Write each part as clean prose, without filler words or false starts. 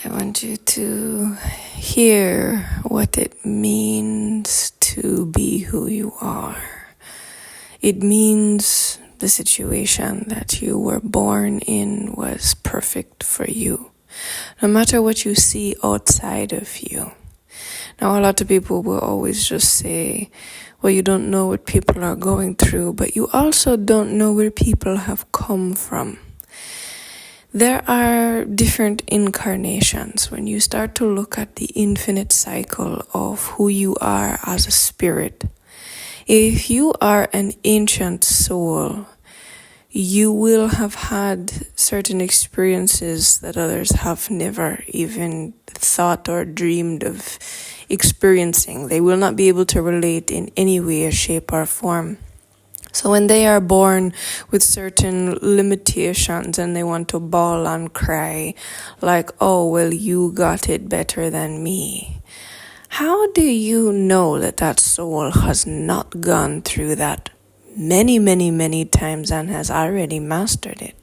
I want you to hear what it means to be who you are. It means the situation that you were born in was perfect for you, no matter what you see outside of you. Now, a lot of people will always just say, well, you don't know what people are going through, but you also don't know where people have come from. There are different incarnations when you start to look at the infinite cycle of who you are as a spirit. If you are an ancient soul, you will have had certain experiences that others have never even thought or dreamed of experiencing. They will not be able to relate in any way, shape, or form. So when they are born with certain limitations and they want to bawl and cry like, oh, well, you got it better than me. How do you know that that soul has not gone through that many, many, many times and has already mastered it?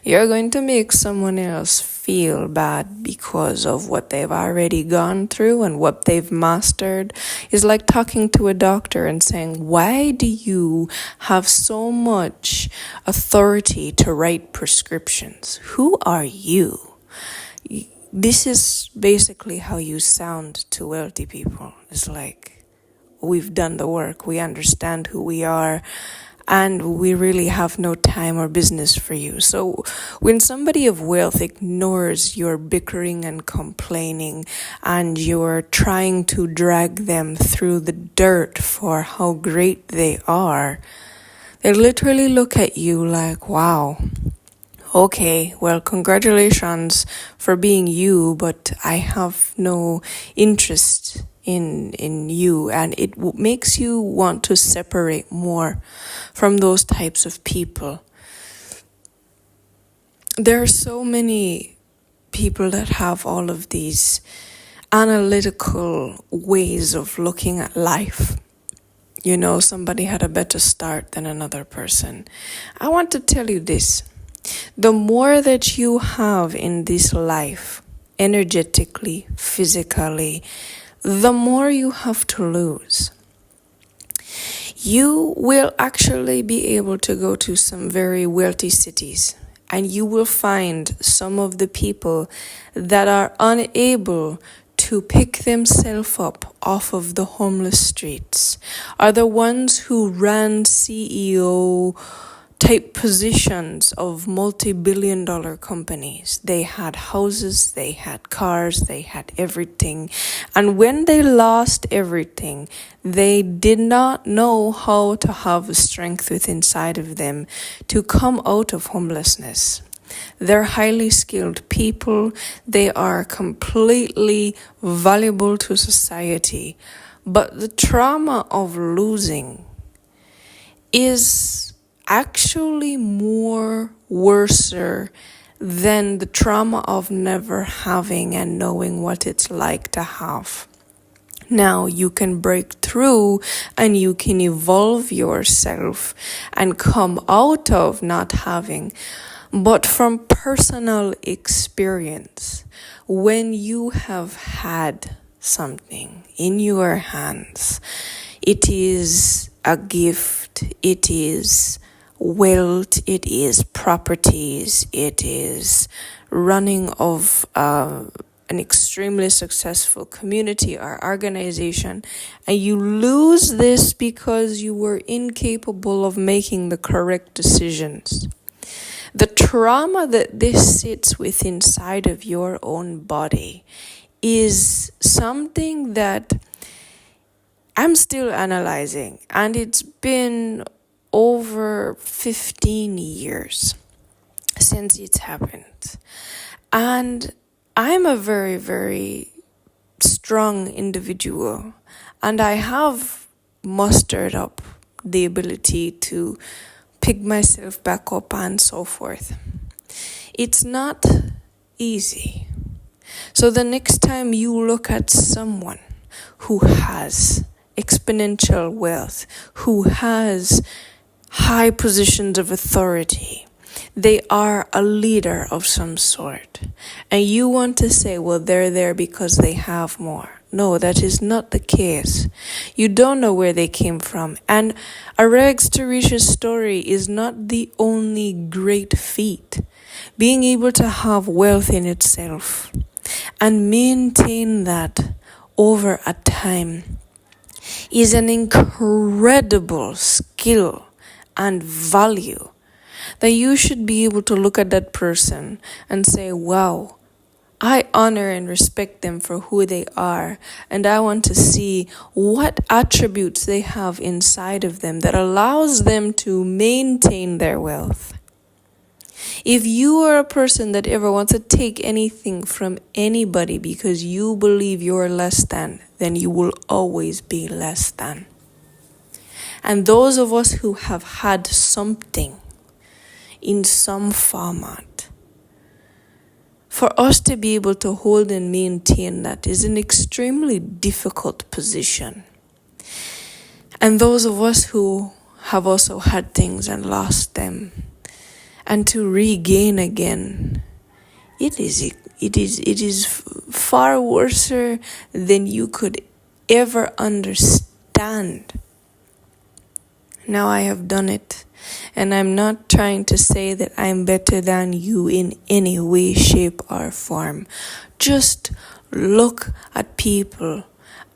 You're going to make someone else feel bad because of what they've already gone through and what they've mastered. It's like talking to a doctor and saying, why do you have so much authority to write prescriptions? Who are you? This is basically how you sound to wealthy people. It's like, we've done the work, we understand who we are, and we really have no time or business for you. So when somebody of wealth ignores your bickering and complaining and you're trying to drag them through the dirt for how great they are, they literally look at you like, wow, okay, well, congratulations for being you, but I have no interest in you, and it makes you want to separate more from those types of people. There are so many people that have all of these analytical ways of looking at life. You know, somebody had a better start than another person. I want to tell you this. The more that you have in this life, energetically, physically, the more you have to lose. You will actually be able to go to some very wealthy cities, and you will find some of the people that are unable to pick themselves up off of the homeless streets are the ones who ran CEO type positions of multi-billion-dollar companies. They had houses, they had cars, they had everything. And when they lost everything, they did not know how to have the strength within inside of them to come out of homelessness. They're highly skilled people. They are completely valuable to society. But the trauma of losing is actually more worser than the trauma of never having and knowing what it's like to have. Now you can break through and you can evolve yourself and come out of not having. But from personal experience, when you have had something in your hands, it is a gift, it is wealth, it is properties, it is running of an extremely successful community or organization, and you lose this because you were incapable of making the correct decisions. The trauma that this sits with inside of your own body is something that I'm still analyzing, and it's been over 15 years since it's happened. And I'm a very, very strong individual, and I have mustered up the ability to pick myself back up and so forth. It's not easy. So the next time you look at someone who has exponential wealth, who has high positions of authority, they are a leader of some sort. And you want to say, well, they're there because they have more. No, that is not the case. You don't know where they came from. And a rags to riches story is not the only great feat. Being able to have wealth in itself and maintain that over a time is an incredible skill and value that you should be able to look at that person and say, wow, I honor and respect them for who they are, and I want to see what attributes they have inside of them that allows them to maintain their wealth. If you are a person that ever wants to take anything from anybody because you believe you're less than, then you will always be less than. And those of us who have had something in some format, for us to be able to hold and maintain that is an extremely difficult position. And those of us who have also had things and lost them, and to regain again, it is far worse than you could ever understand. Now I have done it, and I'm not trying to say that I'm better than you in any way, shape, or form. Just look at people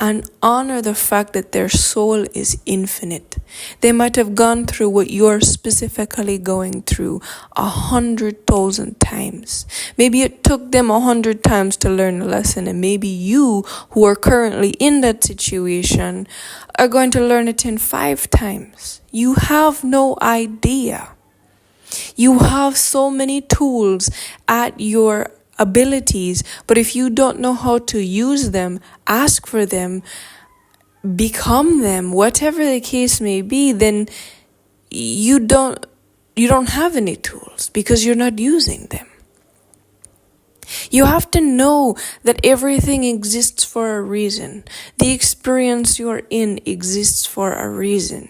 and honor the fact that their soul is infinite. They might have gone through what you're specifically going through 100,000 times. Maybe it took them 100 times to learn a lesson, and maybe you, who are currently in that situation, are going to learn it in 5 times. You have no idea. You have so many tools at your abilities, but if you don't know how to use them, ask for them, become them, whatever the case may be, then you don't have any tools because you're not using them. You have to know that everything exists for a reason. The experience you're in exists for a reason.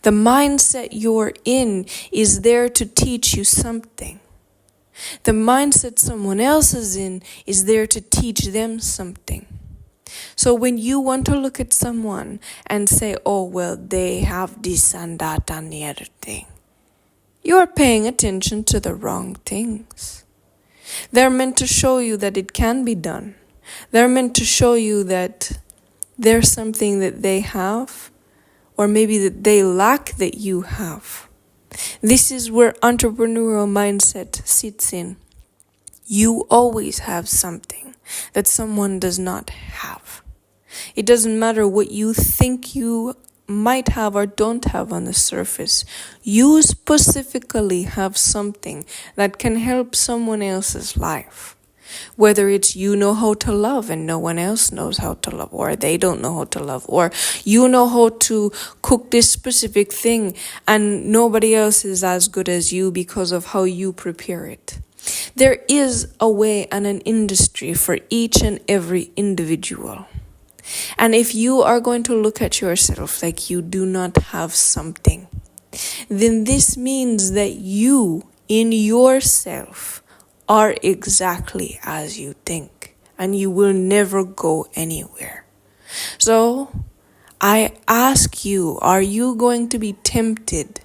The mindset you're in is there to teach you something. The mindset someone else is in is there to teach them something. So when you want to look at someone and say, oh, well, they have this and that and the other thing, you're paying attention to the wrong things. They're meant to show you that it can be done. They're meant to show you that there's something that they have, or maybe that they lack that you have. This is where entrepreneurial mindset sits in. You always have something that someone does not have. It doesn't matter what you think you might have or don't have on the surface. You specifically have something that can help someone else's life. Whether it's you know how to love and no one else knows how to love, or they don't know how to love, or you know how to cook this specific thing and nobody else is as good as you because of how you prepare it. There is a way and an industry for each and every individual. And if you are going to look at yourself like you do not have something, then this means that you in yourself are exactly as you think, and you will never go anywhere. So I ask you, are you going to be tempted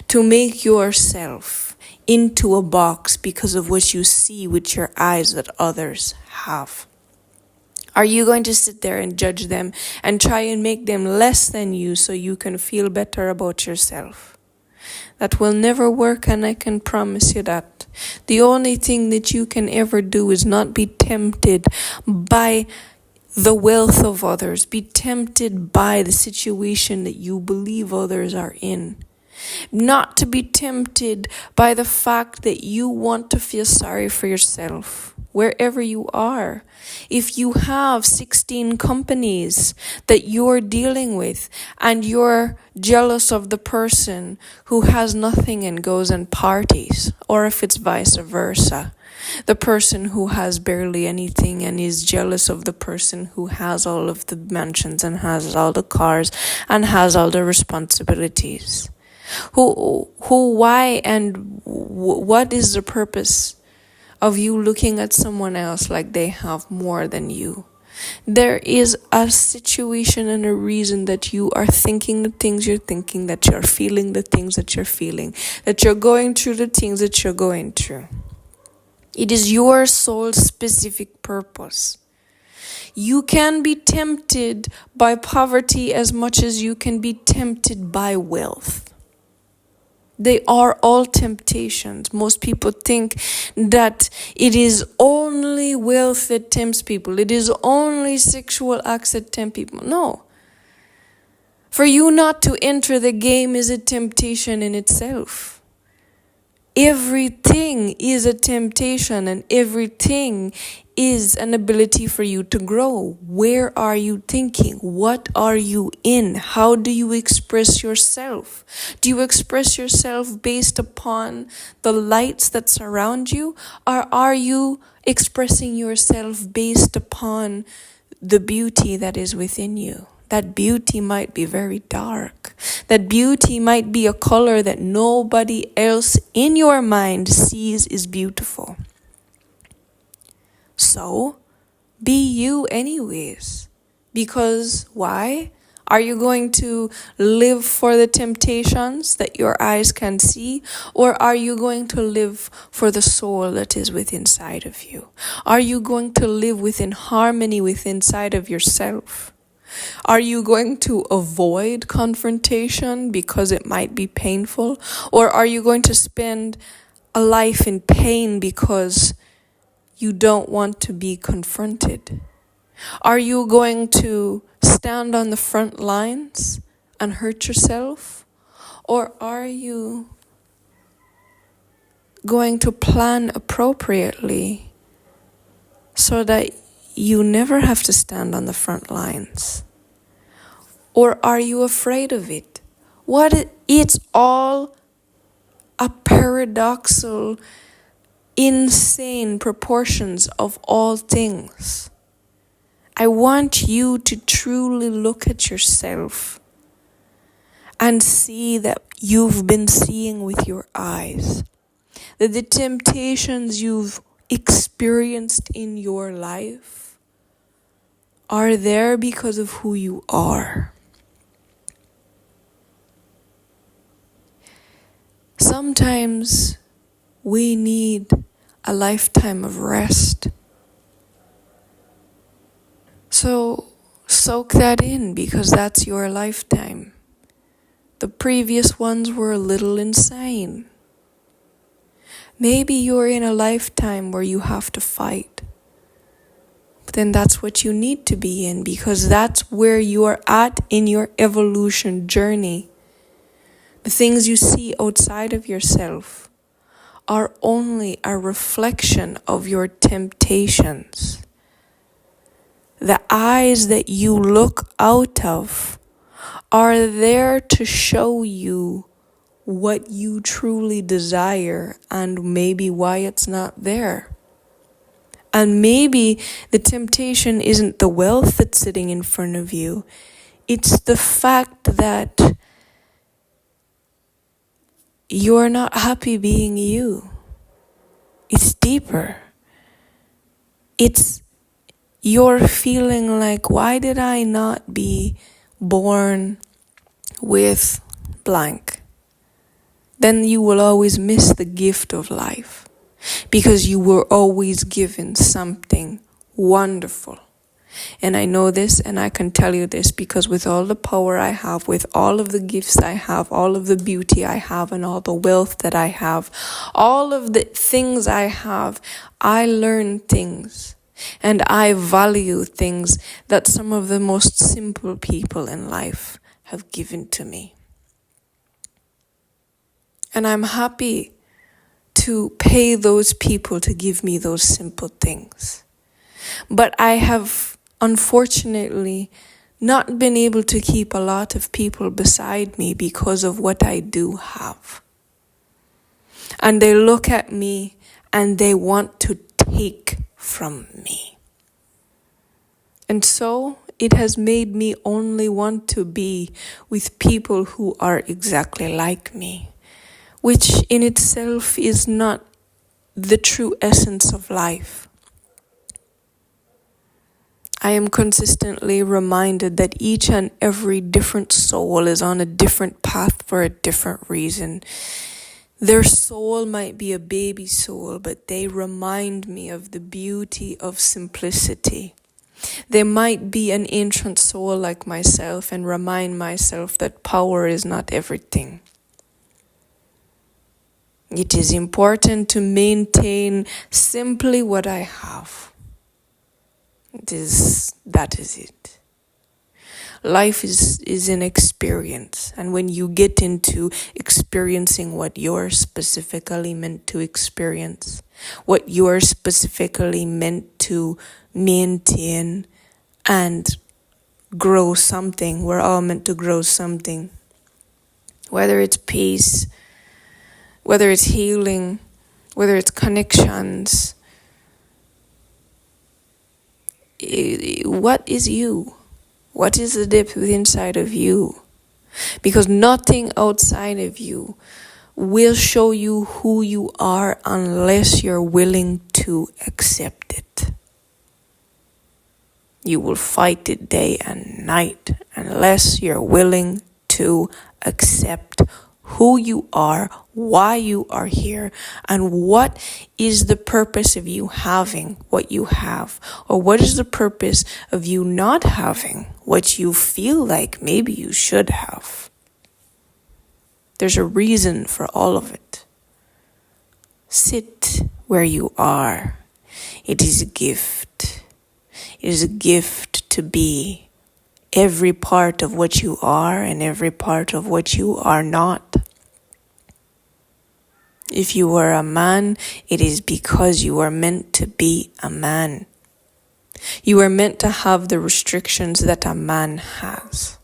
to make yourself into a box because of what you see with your eyes that others have? Are you going to sit there and judge them and try and make them less than you so you can feel better about yourself? That will never work, and I can promise you that. The only thing that you can ever do is not be tempted by the wealth of others. Be tempted by the situation that you believe others are in. Not to be tempted by the fact that you want to feel sorry for yourself, wherever you are. If you have 16 companies that you're dealing with and you're jealous of the person who has nothing and goes and parties, or if it's vice versa, the person who has barely anything and is jealous of the person who has all of the mansions and has all the cars and has all the responsibilities. Why, and what is the purpose of you looking at someone else like they have more than you? There is a situation and a reason that you are thinking the things you're thinking, that you're feeling the things that you're feeling, that you're going through the things that you're going through. It is your soul specific purpose. You can be tempted by poverty as much as you can be tempted by wealth. They are all temptations. Most people think that it is only wealth that tempts people. It is only sexual acts that tempt people. No. For you not to enter the game is a temptation in itself. Everything is a temptation, and everything is an ability for you to grow. Where are you thinking? What are you in? How do you express yourself? Do you express yourself based upon the lights that surround you? Or are you expressing yourself based upon the beauty that is within you? That beauty might be very dark. That beauty might be a color that nobody else in your mind sees is beautiful. So, be you anyways. Because why? Are you going to live for the temptations that your eyes can see? Or are you going to live for the soul that is within inside of you? Are you going to live within harmony within inside of yourself? Are you going to avoid confrontation because it might be painful? Or are you going to spend a life in pain because you don't want to be confronted? Are you going to stand on the front lines and hurt yourself? Or are you going to plan appropriately so that you never have to stand on the front lines? Or are you afraid of it? It's all a paradoxal, insane proportions of all things. I want you to truly look at yourself and see that you've been seeing with your eyes. That the temptations you've experienced in your life are there because of who you are. Sometimes we need a lifetime of rest. So soak that in, because that's your lifetime. The previous ones were a little insane. Maybe you're in a lifetime where you have to fight. But then that's what you need to be in, because that's where you are at in your evolution journey. The things you see outside of yourself are only a reflection of your temptations. The eyes that you look out of are there to show you what you truly desire and maybe why it's not there. And maybe the temptation isn't the wealth that's sitting in front of you. It's the fact that you're not happy being you. It's deeper. It's you're feeling like, why did I not be born with blank? Then you will always miss the gift of life, because you were always given something wonderful. And I know this, and I can tell you this, because with all the power I have, with all of the gifts I have, all of the beauty I have, and all the wealth that I have, all of the things I have, I learn things. And I value things that some of the most simple people in life have given to me. And I'm happy to pay those people to give me those simple things. But I have, unfortunately, not been able to keep a lot of people beside me because of what I do have. And they look at me and they want to take from me. And so it has made me only want to be with people who are exactly like me, which in itself is not the true essence of life. I am consistently reminded that each and every different soul is on a different path for a different reason. Their soul might be a baby soul, but they remind me of the beauty of simplicity. They might be an ancient soul like myself and remind myself that power is not everything. It is important to maintain simply what I have. That is it. Life is an experience, and when you get into experiencing what you're specifically meant to experience, what you're specifically meant to maintain and grow something, we're all meant to grow something. Whether it's peace, whether it's healing, whether it's connections. What is you? What is the depth inside of you? Because nothing outside of you will show you who you are unless you're willing to accept it. You will fight it day and night unless you're willing to accept who you are, why you are here, and what is the purpose of you having what you have, or what is the purpose of you not having what you feel like maybe you should have. There's a reason for all of it. Sit where you are. It is a gift. It is a gift to be every part of what you are and every part of what you are not. If you are a man, it is because you are meant to be a man. You are meant to have the restrictions that a man has.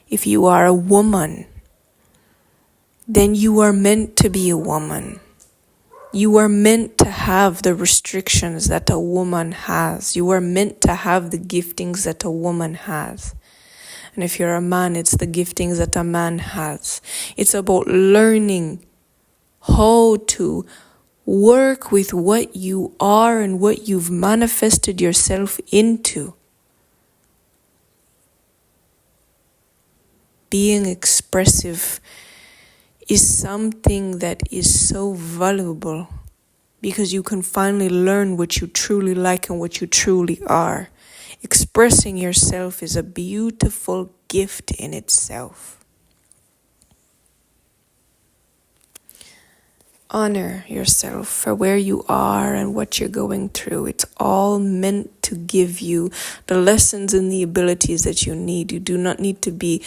If you are a woman, then you are meant to be a woman. You are meant to have the restrictions that a woman has. You are meant to have the giftings that a woman has. And if you're a man, it's the giftings that a man has. It's about learning how to work with what you are and what you've manifested yourself into. Being expressive is something that is so valuable because you can finally learn what you truly like and what you truly are. Expressing yourself is a beautiful gift in itself. Honor yourself for where you are and what you're going through. It's all meant to give you the lessons and the abilities that you need. You do not need to be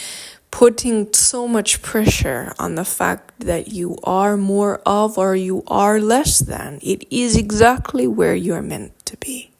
putting so much pressure on the fact that you are more of or you are less than. It is exactly where you're meant to be.